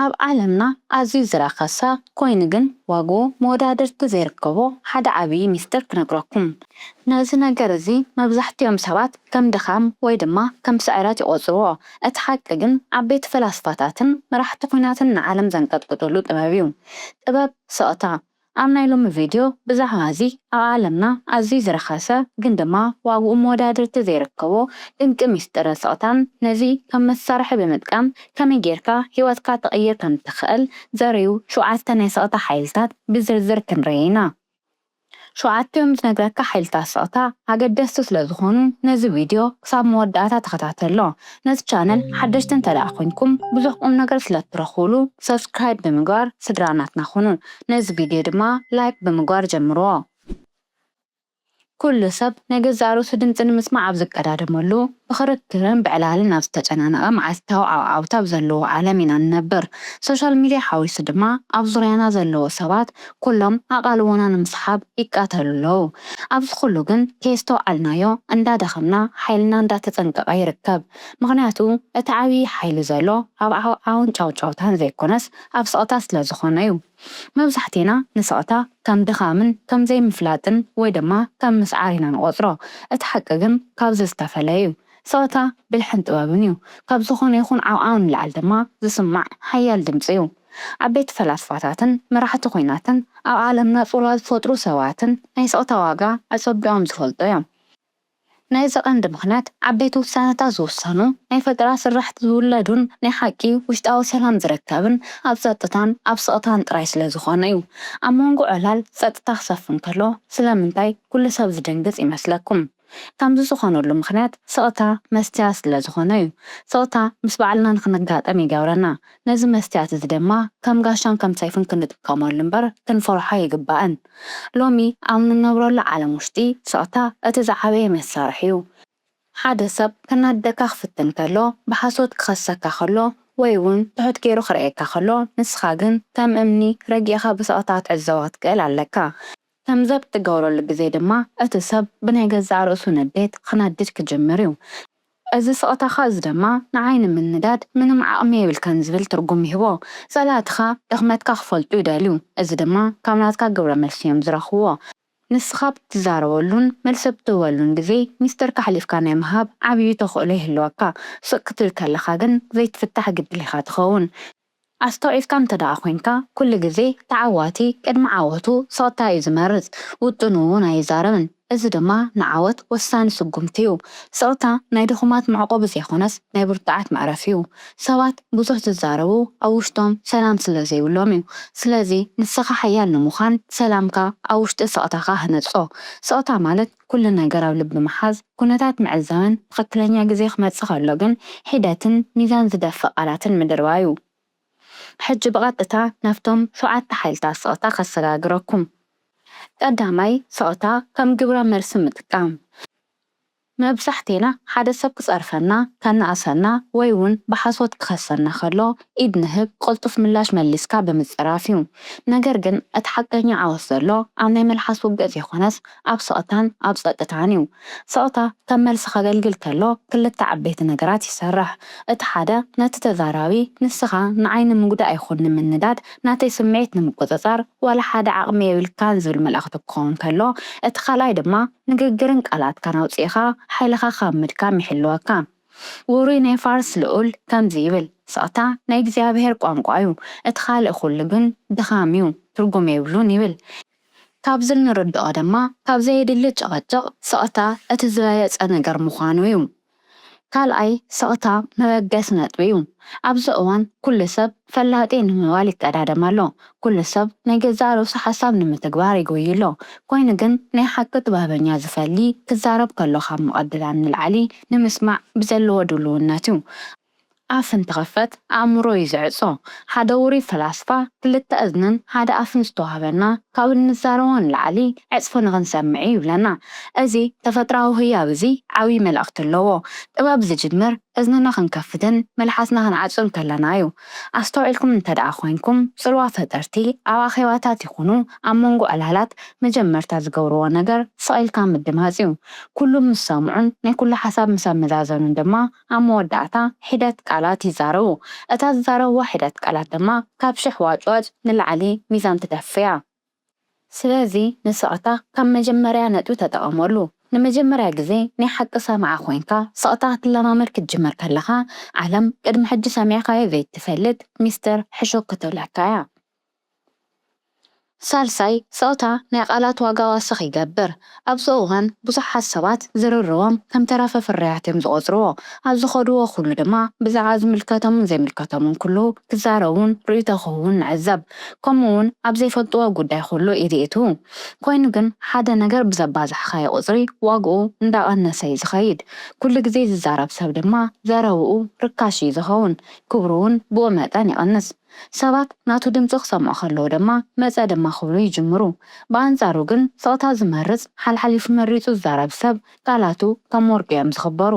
ኣብ ዓለምና ኣዝዩ ዝረኸሰ ኮይኑ ግን ዋግኡ መወዳደርቲ ዘይርከቦ ሓደ ዓብይ ሚስጥር ክነግረኩም። ነዚ ነገር እዚ መብዛሕትኦም ሰባት ከም ድኻም ወይ ድማ ከም ስዕረት ይቆፅርዎ። እቲ ሓቂ ግን ዓበይቲ ፈላስፋታትን መራሕቲ ኩናትን ንዓለም ዘንቀጥቅጥሉ ጥበብ እዩ። ጥበብ ስቕታ። ኣብ ናይ ሎሚ ቪድዮ ብዛዕባ እዚ ኣብ ዓለምና ኣዝዩ ዝረኸሰ ግን ድማ ዋግኡ መወዳደርቲ ዘይርከቦ ድንቂ ሚስጥር ስቕታን ነዚ ከም መሳርሒ ብምጥቃም ከመይ ጌርካ ሂወትካ ተቕይር ከም ትኽእል ዘርእዩ 7 ናይ ስቕታ ሓይልታት ብዝርዝር ክንርኢ ኢና። 7ቱም ዝነግረካ ሓይልታት ስቕታ ኣገደስቲ ስለዝኾኑ ነዚ ቪድዮ ክሳብ መወዳእታ ተኸታተሎ። ነዚ ቻነል ሓደሽቲ እንተደኣ ኮይንኩም ብዙሕ ቁም ነገር ስለትረኽብሉ ሰብስክራይብ ብምግባር ስድራናትና ኹኑ። ነዚ ቪድዮ ድማ ላይክ ብምግባር ጀምርዎ። ኩሉ ሰብ ናይ ገዛ ርእሱ ድምፂ ንምስማዕ ኣብ ዝቀዳደመሉ ብክርክርን ብዕላልን ኣብ ዝተጨናነቐ መዓልታዊ ዓውዓውታ ኣብ ዘለዎ ዓለም ኢና ንነብር። ሶሻል ሚድያ ሓዊሱ ድማ ኣብ ዙርያና ዘለዎ ሰባት ኩሎም ኣቓልቦና ንምስሓብ ይቃተሉ ኣለዉ። ኣብዚ ኩሉ ግን ከየስተውዓልናዮ እንዳደኸምና ሓይልና እንዳተፀንቀቐ ይርከብ። ምክንያቱ እቲ ዓብይ ሓይሊ ዘሎ ኣብ ዓውን ጫውጫውታን ዘይኮነስ ኣብ ስቕታ ስለዝኾነ እዩ። መብዛሕቲና ንስቕታ ከም ድኻምን ከም ዘይምፍላጥን ወይ ድማ ከም ምስዓር ኢና ንቆፅሮ። እቲ ሓቂ ግን ካብዚ ዝተፈለየ እዩ። ስቕታ ብልሕን ጥበብን እዩ። ካብ ዝኾነ ይኹን ዓውዓው ንላዕሊ ድማ ዝስማዕ ሓያል ድምፂ እዩ። ዓበይቲ ፈላስፋታትን መራሕቲ ኩናትን ኣብ ዓለምና ፅልዋ ዝፈጥሩ ሰባትን ናይ ስቕታ ዋጋ ኣፀቢቖም ዝፈልጡ እዮም። ናይዚ ቀንዲ ምኽንያት ዓበይቲ ውሳነታት ዝውሰኑ ናይ ፈጠራ ስራሕቲ ዝውለዱን ናይ ሓቂ ውሽጣዊ ሰላም ዝርከብን ኣብ ፀጥታን ኣብ ስቕታን ጥራይ ስለዝኾነ እዩ። ኣብ መንጎ ዕላል ፀጥታ ክሰፍን ከሎ ስለምንታይ ኩሉ ሰብ ዝድንግፅ ይመስለኩም? ከምዚ ዝኾነሉ ምኽንያት ስቕታ መስትያት ስለዝኾነ እዩ። ስቕታ ምስ ባዕልና ንክንጋጠም ይገብረና። ነዚ መስትያት እዚ ድማ ከም ጋሻን ከም ሰይፍን ክንጥቀመሉ እምበር ክንፈርሖ ኣይግባእን። ሎሚ ኣብ ንነብረሉ ዓለም ውሽጢ ስቕታ እቲ ዝዓበየ መሳርሒ እዩ። ሓደ ሰብ ከናደካ ክፍትን ከሎ ብሓሶት ክኸሰካ ከሎ ወይ እውን ትሑት ገይሩ ክርአየካ ከሎ ንስኻ ግን ከም እምኒ ረጊእኻ ብስቕታ ክትዕዘቦ ክትክእል ኣለካ። ከምዚ ብትገብረሉ ግዜ ድማ እቲ ሰብ ብናይ ገዛ ርእሱ ንዴት ክነድድ ክጅምር እዩ። እዚ ስቕታኻ እዚ ድማ ንዓይኒ ምንዳድ ምንም ዓቕሚ የብልከን ዝብል ትርጉም ይህቦ። ፀላእትኻ ድኽመትካ ክፈልጡ ይደልዩ። እዚ ድማ ካብ ናትካ ግብረ መልሲ እዮም ዝረኽብዎ። ንስኻ ብትዛረበሉን መልሲ ብትህበሉን ግዜ ሚስጥርካ ሓሊፍካ ናይ ምሃብ ዓብይ ተኽእሎ ይህልወካ። ስቕ ክትብል ከለኻ ግን ዘይትፍታሕ ግድል ኢኻ ትኸውን። ኣስተውዒልካ እንተደኣ ኮይንካ ኩሉ ግዜ ተዓዋቲ ቅድሚ ዓወቱ ስቕታ እዩ ዝመርፅ፣ ውጥኑ እውን ኣይዛረብን። እዚ ድማ ንዓወት ወሳኒ ስጉምቲ እዩ። ስቕታ ናይ ድኹማት መዕቆቢ ዘይኮነስ ናይ ብርቱዓት መዕረፊ እዩ። ሰባት ብዙሕ ዝዛረቡ ኣብ ውሽጦም ሰላም ስለዘይብሎም እዩ። ስለዚ ንስኻ ሓያል ንምዃን ሰላምካ ኣብ ውሽጢ ስቕታኻ ህነፆ። ስቕታ ማለት ኩሉ ነገር ኣብ ልቢ ምሓዝ፣ ኩነታት ምዕዛብን ትኽክለኛ ግዜ ክመፅእ ከሎ ግን ሒደትን ሚዛን ዝደፍእ ቃላትን ምድርባይ እዩ። ሕጂ ብቐጥታ ናብቶም 7 ሓይልታት ስቕታ ከሰጋግረኩም። ቀዳማይ ስቕታ ከም ግብረ መልሲ ምጥቃም። መብዛሕቲና ሓደ ሰብ ክፀርፈና ከነኣሰና ወይ እውን ብሓሶት ክኸሰና ከሎ ኢድ ንህብ ቅልጡፍ ምላሽ መሊስካ ብምፅራፍ እዩ። ነገር ግን እቲ ሓቀኛ ዓወት ዘሎ ኣብ ናይ መልሓስ ውግእ ዘይኮነስ ኣብ ስቕታን ኣብ ፀጥታን እዩ። ስቕታ ከም መልሲ ከገልግል ከሎ ክልተ ዓበይቲ ነገራት ይሰርሕ። እቲ ሓደ ነቲ ተዛራቢ ንስኻ ንዓይኒ ምግዳእ ይኹን ንምንዳድ ናተይ ስምዒት ንምቁፅፃር ዋላ ሓደ ዓቕሚ የብልካን ዝብል መልእኽቲ ክኸውን ከሎ፣ እቲ ካልኣይ ድማ ንግግርን ቃላትካን ኣውፂኢኻ ሓይልኻ ካብ ምድካም ይሕልወካ። ውሩይ ናይ ፋርስ ልኡል ከምዚ ይብል፣ ስቕታ ናይ እግዚኣብሔር ቋንቋ እዩ፣ እቲ ካልእ ኩሉ ግን ድኻም እዩ፣ ትርጉም የብሉን ይብል። ካብዚ ንርድኦ ድማ ካብ ዘየድሊ ጨቐጨቕ ስቕታ እቲ ዝበለፀ ነገር ምዃኑ እዩ። ካልኣይ ስቕታ መበገሲ ነጥቢ እዩ። ኣብዚ እዋን ኩሉ ሰብ ፈላጤ ንምባል ይቀዳደም ኣሎ። ኩሉ ሰብ ናይ ገዛ ርእሱ ሓሳብ ንምትግባር ይጎይሎ። ኮይኑ ግን ናይ ሓቂ ጥበበኛ ዝፈሊ ክዛረብ ከሎ ካብ ምቕድዳም ንላዕሊ ንምስማዕ ብዘለዎ ድልውነት እዩ። ኣፍ እንትኸፈት ኣእምሮ እዩ ዝዕፆ። ሓደ ውሩይ ፈላስፋ ክልተ እዝንን ሓደ ኣፍን ዝተዋሃበና ካብ እንዛረቦ ንላዕሊ ዕፅፊ ንኽንሰምዕ ይብለና። እዚ ተፈጥራዊ ህያብ እዚ ዓብይ መልእኽቲ ኣለዎ። ጥበብ ዝጅምር እዝንና ክንከፍትን መልሓስና ክንዓፅን ከለና እዩ። ኣስተውዒልኩም እንተደኣ ኮይንኩም ፅልዋ ፈጠርቲ ኣብ ኣኼባታት ይኹኑ ኣብ መንጎ ዕላላት መጀመርታ ዝገብርዎ ነገር ስቕ ኢልካ ምድማፅ እዩ። ኩሉ ምስ ሰምዑን ናይ ኩሉ ሓሳብ ምስ ኣመዛዘኑን ድማ ኣብ መወዳእታ ሒደት ቃል ቃላት ይዛረቡ እታ ዝዛረቡ ዋሕዳት ቃላት ድማ ካብ 1000 ዋጭዋጭ ንላዕሊ ሚዛን ትደፍያ ስለዚ ንስቕታ ካብ መጀመርያ ነጥቢ ተጠቐመሉ ንመጀመርያ ግዜ ናይ ሓቂ ሰማዓ ኮይንካ ስቕታ ክትለማመድ ክትጅመር ከለኻ ዓለም ቅድሚ ሕጂ ሰሚዕካዮ ዘይትፈልጥ ሚስጥር ሕሹክ ክትብለካ እያ ሳልሳይ ስቕታ ናይ ቃላት ዋጋ ዋስኽ ይገብር ኣብዚ እዋን ብዙሓት ሰባት ዝርርቦም ከም ተረፈ ፍርያት እዮም ዝቆፅርዎ ኣብ ዝኸድዎ ኩሉ ድማ ብዛዕባ ዝምልከቶምን ዘይምልከቶምን ኩሉ ክዛረቡን ርእይቶ ክኸውን ንዕዘብ ከምኡውን ኣብ ዘይፈልጥዎ ጉዳይ ኩሉ ይርእቱ ኮይኑ ግን ሓደ ነገር ብዘባዝሕካዮ ቁፅሪ ዋግኡ እንዳቐነሰ እዩ ዝኸይድ ኩሉ ግዜ ዝዛረብ ሰብ ድማ ዘረብኡ ርካሽ እዩ ዝኸውን ክብሩ እውን ብኡ መጠን ይቐንስ ሰባት ናቱ ድምፂ ክሰምዑ ከለዉ ድማ መፀ ድማ ክብሉ ይጅምሩ ብኣንፃሩ ግን ስቕታ ዝመርፅ ሓልሓሊፉ መሪፁ ዝዛረብ ሰብ ቃላቱ ከም ወርቂ እዮም ዝኽበሩ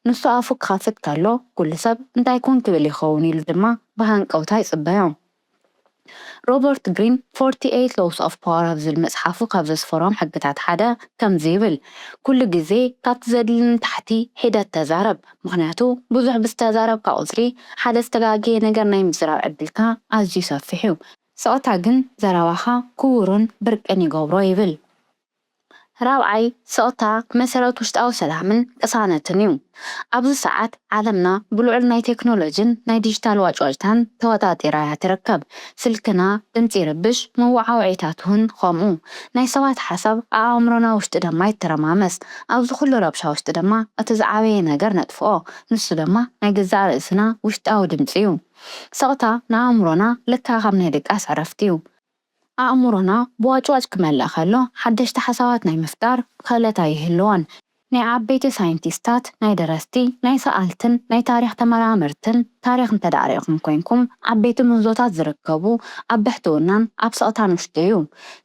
ንሱ ኣፉ ክኸፍት ከሎ ኩሉ ሰብ እንታይ ኮን ክብል ይኸውን ኢሉ ድማ ብሃንቀውታ ይፅበዮም ሮበርት ግሪን 48 laws of power ኣብ ዝብል መፅሓፉ ካብ ዘስፈሮም ሕግታት ሓደ ከምዚ ይብል ኩሉ ግዜ ካብቲ ዘድልን ታሕቲ ሒደት ተዛረብ ምክንያቱ ብዙሕ ብዝተዛረብካ ቁፅሪ ሓደ ዝተጋገየ ነገር ናይ ምዝራብ ዕድልካ ኣዝዩ ሰፊሕ እዩ ስቕታ ግን ዘረባኻ ክቡርን ብርቅን ይገብሮ ይብል ራብዓይ ስቕታ መሰረት ውሽጣዊ ሰላምን ቅሳነትን እዩ ኣብዚ ሰዓት ዓለምና ብልዑል ናይ ቴክኖሎጂን ናይ ዲጂታል ዋጭዋጭታን ተወጣጢራ እያ ትርከብ ስልክና ድምፂ ይርብሽ መወዓውዒታት እውን ከምኡ ናይ ሰባት ሓሳብ ኣእምሮና ውሽጢ ድማ ይተረማመስ ኣብዚ ኩሉ ረብሻ ውሽጢ ድማ እቲ ዝዓበየ ነገር ነጥፍኦ ንሱ ድማ ናይ ገዛእ ርእስና ውሽጣዊ ድምፂ እዩ ስቕታ ንኣእምሮና ልካ ከም ናይ ድቃስ ዕረፍቲ እዩ ኣእምሮና ብዋጭዋጭ ክመልእ ከሎ ሓደሽቲ ሓሳባት ናይ ምፍጣር ክእለታ ይህልዎን ናይ ዓበይቲ ሳይንቲስታት ናይ ደረስቲ ናይ ሰኣልትን ናይ ታሪክ ተመራመርትን ታሪክ እንተዳሪእኹም ኮይንኩም ዓበይቲ ምህዞታት ዝርከቡ ኣብ ብሕትውናን ኣብ ስቕታን ውሽጢ እዩ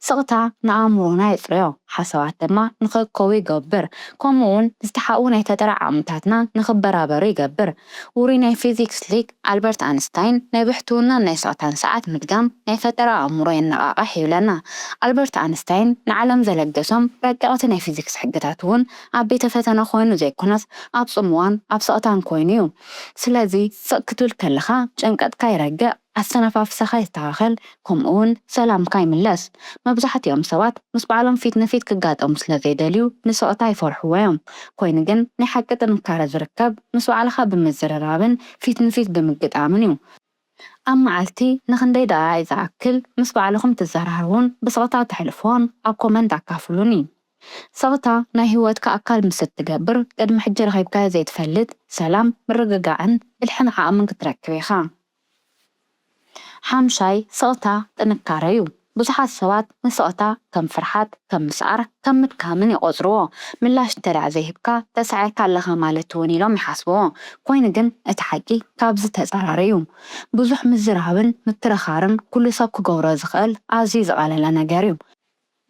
ስቕታ ንኣእምሮና የፅርዮ ሓሳባት ድማ ንኽእከቡ ይገብር ከምኡውን ዝተሓኡ ናይ ፈጠራ ዓቕምታትና ንኽበራበሩ ይገብር ውሩይ ናይ ፊዚክስ ሊቅ ኣልበርት ኣንስታይን ናይ ብሕትውናን ናይ ስቕታን ሰዓት ምድጋም ናይ ፈጠራ ኣእምሮ የነቓቕሕ ይብለና ኣልበርት ኣንስታይን ንዓለም ዘለገሶም ረቂቕቲ ናይ ፊዚክስ ሕግታት እውን ኣብ ቤተ ፈተነ ኮይኑ ዘይኮነስ ኣብ ፅምዋን ኣብ ስቕታን ኮይኑ እዩ ስለዚ ስቕ ክትብል ከለኻ ጭንቀትካ ይረግዕ ኣስተነፋፍሰኻ ይስተኻኸል ከምኡውን ሰላምካ ይምለስ መብዛሕትኦም ሰባት ምስ በዕሎም ፊት ንፊት ክጋጠሙ ስለ ዘይደልዩ ንስቕታ ይፈርሕዎ እዮም ኮይኑ ግን ናይ ሓቂ ጥንካረ ዝርከብ ምስ ባዕልኻ ብምዝርራብን ፊት ንፊት ብምግጣምን እዩ ኣብ መዓልቲ ንክንደይ ደቂቃ ዝኣክል ምስ ባዕልኹም ትዘራርቡን ብስቕታ ተሕልፎን ኣብ ኮመንት ኣካፍሉኒ ስቕታ ናይ ህይወትካ ኣካል ምስ እትገብር ቅድሚ ሕጂ ረኺብካዮ ዘይትፈልጥ ሰላም ምርግጋዕን ብልሕን ዓቕምን ክትረክብ ኢኻ ሓምሻይ ስቕታ ጥንካረ እዩ ብዙሓት ሰባት ንስቕታ ከም ፍርሓት ከም ምስዓር ከም ምድካምን ይቆፅርዎ ምላሽ እንተዳኣ ዘይሂብካ ተሳዒርካ ኣለኻ ማለት እውን ኢሎም ይሓስብዎ ኮይኑ ግን እቲ ሓቂ ካብዚ ተፃራሪ እዩ ብዙሕ ምዝራብን ምትርኻርን ኩሉ ሰብ ክገብሮ ዝኽእል ኣዝዩ ዝቐለለ ነገር እዩ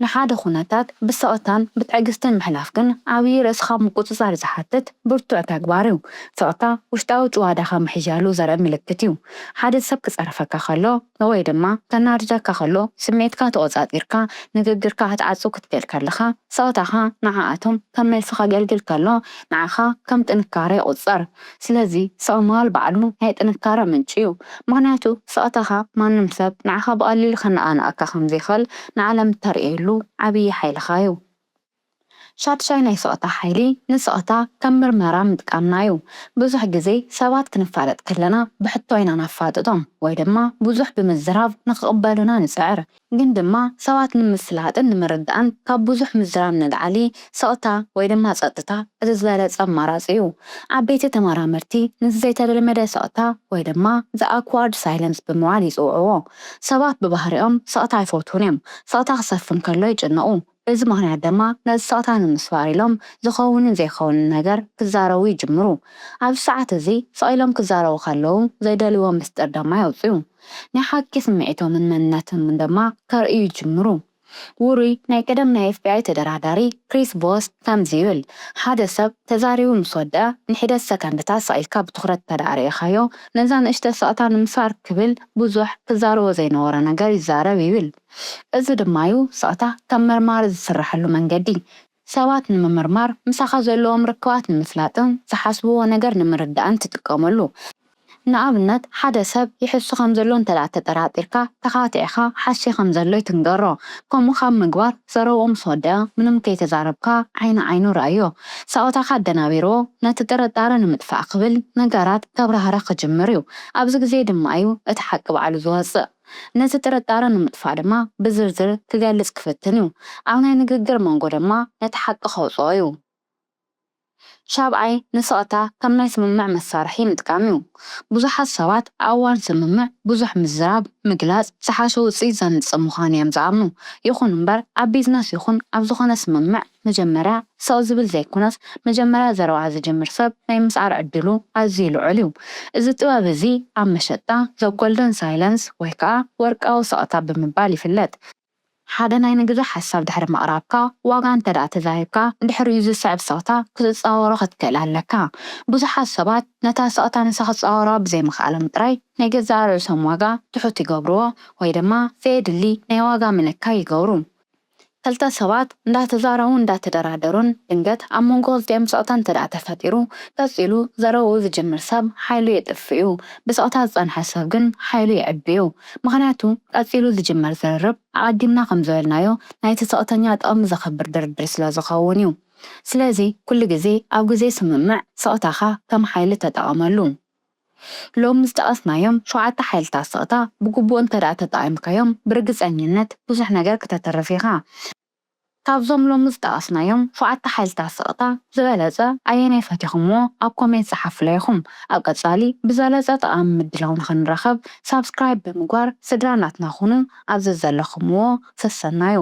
ንሓደ ኩነታት ብስቕታን ብትዕግስትን ምሕላፍ ግን ዓብዪ ርእስኻ ምቁፅፃር ዝሓትት ብርቱዕ ተግባር እዩ ስቕታ ውሽጣዊ ጭዋዳኻ ምሕያሉ ዘርኢ ምልክት እዩ ሓደ ሰብ ክፀርፈካ ከሎ ወይ ድማ ከናድደካ ከሎ ስምዒትካ ተቆፃፂርካ ንግግርካ ክትዓፁ ክትክእል ከለኻ ስቕታኻ ንዓኣቶም ከም መልሲ ከገልግል ከሎ ንዓኻ ከም ጥንካረ ይቁፀር ስለዚ ስቕ ምባል ባዕሉ ናይ ጥንካረ ምንጪ እዩ ምክንያቱ ስቕታኻ ማንም ሰብ ንዓኻ ብቐሊሉ ከነኣንኣካ ከምዘይኽእል ንዓለም ተርእየሉ ዓብዪ ሓይልኻ እዩ ሻድሻይ ናይ ስቕታ ሓይሊ ንስቕታ ከም ምርመራ ምጥቃምና እዩ ብዙሕ ግዜ ሰባት ክንፋለጥ ከለና ብሕቶ ኢና ነፋጥጦም ወይ ድማ ብዙሕ ብምዝራብ ንክቕበሉና ንፅዕር ግን ድማ ሰባት ንምስላጥን ንምርዳእን ካብ ብዙሕ ምዝራብ ንላዕሊ ስቕታ ወይ ድማ ፀጥታ እቲ ዝበለፀ ኣማራፂ እዩ ዓበይቲ ተመራመርቲ ነዚ ዘይተለመደ ስቕታ ወይ ድማ ዘ ኣክዋርድ ሳይለንስ ብምባል ይፅውዕዎ ሰባት ብባህሪኦም ስቕታ ኣይፈትውን እዮም ስቕታ ክሰፍን ከሎ ይጭነቑ በዚ ምክንያት ድማ ነዚ ስቕታ ንምስባር ኢሎም ዝኸውንን ዘይኸውንን ነገር ክዛረቡ ይጅምሩ ኣብ ሰዓት እዚ ስቕ ኢሎም ክዛረቡ ከለዉ ዘይደልይዎ ምስጢር ድማ የውፅዩ ናይ ሓቂ ስምዒቶምን መንነቶምን ድማ ከርእዩ ይጅምሩ ውሩይ ናይ ቀደም ናይ FBI ተደራዳሪ ክሪስ ቦስ ከምዚ ይብል ሓደ ሰብ ተዛሪቡ ምስ ወድአ ንሒደት ሰከንድታት ስቕ ኢልካ ብትኹረት ተዳርኢኻዮ ነዛ ንእሽተ ስቕታ ንምስባር ክብል ብዙሕ ክዛረቦ ዘይነበሮ ነገር ይዛረብ ይብል እዚ ድማ እዩ ስቕታ ከም መርማሪ ዝስርሐሉ መንገዲ ሰባት ንምምርማር ምሳኻ ዘለዎም ርክባት ንምፍላጥን ዝሓስብዎ ነገር ንምርዳእን ትጥቀመሉ ንኣብነት ሓደ ሰብ ይሕሱ ከም ዘሎ እንተደኣ ተጠራጢርካ ተኻቲዕኻ ሓሺ ከም ዘሎ ይትንገሮ። ከምኡ ካብ ምግባር ዘረብኦ ምስ ወደአ ምንም ከይተዛረብካ ዓይኒ ዓይኑ ረኣዮ። ሰቆታካ ኣደናቢርዎ ነቲ ጥርጣረ ንምጥፋእ ክብል ነገራት ከብራህርህ ክጅምር እዩ። ኣብዚ ግዜ ድማ እዩ እቲ ሓቂ ባዕሉ ዝወፅእ። ነቲ ጥርጣረ ንምጥፋእ ድማ ብዝርዝር ክገልፅ ክፍትን እዩ። ኣብ ናይ ንግግር መንጎ ድማ ነቲ ሓቂ ከውፅኦ እዩ። ሻብዓይ ንስቕታ ከም ናይ ስምምዕ መሳርሒ ምጥቃም እዩ። ብዙሓት ሰባት ኣብ እዋን ስምምዕ ብዙሕ ምዝራብ ምግላፅ ዝሓሸ ውፅኢት ዘምፅእ ምዃኑ እዮም ዝኣምኑ። ይኹን እምበር ኣብ ቢዝነስ ይኹን ኣብ ዝኾነ ስምምዕ መጀመርያ ስቕ ዝብል ዘይኮነስ መጀመርያ ዘረባ ዝጅምር ሰብ ናይ ምስዓር ዕድሉ ኣዝዩ ልዑል እዩ። እዚ ጥበብ እዚ ኣብ መሸጣ ዘ ጎልደን ሳይለንስ ወይ ከዓ ወርቃዊ ስቕታ ብምባል ይፍለጥ። ሓደ ናይ ንግዲ ሓሳብ ድሕሪ ምቕራብካ ዋጋ እንተደኣ ተዛሂብካ ድሕሪኡ ዝስዕብ ስቕታ ክትፃወሮ ክትክእል ኣለካ። ብዙሓት ሰባት ነታ ስቕታ ንሳ ክትፃወሮ ብዘይምኽኣሎም ጥራይ ናይ ገዛእ ርእሶም ዋጋ ትሑት ይገብርዎ ወይ ድማ ዘየድሊ ናይ ዋጋ ምንካይ ይገብሩ። ክልተ ሰባት እንዳተዛረቡ እንዳተደራደሩን ድንገት ኣብ መንጎ ክልቲኦም ስቕታ እንተደኣ ተፈጢሩ ቀፂሉ ዘረብኡ ዝጅምር ሰብ ሓይሉ የጥፍኡ። ብስቕታ ዝፀንሐ ሰብ ግን ሓይሉ ይዕብዩ። ምክንያቱ ቀፂሉ ዝጅመር ዝርርብ ኣቀዲምና ከም ዝበልናዮ ናይቲ ስቕተኛ ጥቕሚ ዘኽብር ድርድር ስለ ዝኸውን እዩ። ስለዚ ኩሉ ግዜ ኣብ ግዜ ስምምዕ ስቕታኻ ከም ሓይሊ ተጠቐመሉ። ሎሚ ዝጠቐስናዮም 7 ሓይልታት ስቕታ ብግቡእ እንተደኣ ተጠቒምካዮም ብርግፀኝነት ብዙሕ ነገር ክተተርፍ ኢኻ። ካብዞም ሎሚ ዝጠቐስናዮም 7 ሓይልታት ስቕታ ዝበለፀ ኣየናይ ፈቲኹምዎ ኣብ ኮሜንት ፀሓፉልና ኢኹም። ኣብ ቀፃሊ ብዝበለፀ ጠቓሚ ምድላው ንኽንረኸብ ሳብስክራይብ ብምግባር ስድራ ናትናኹኑ። ኣብዚ ዘለኹምዎ ሰሰናዩ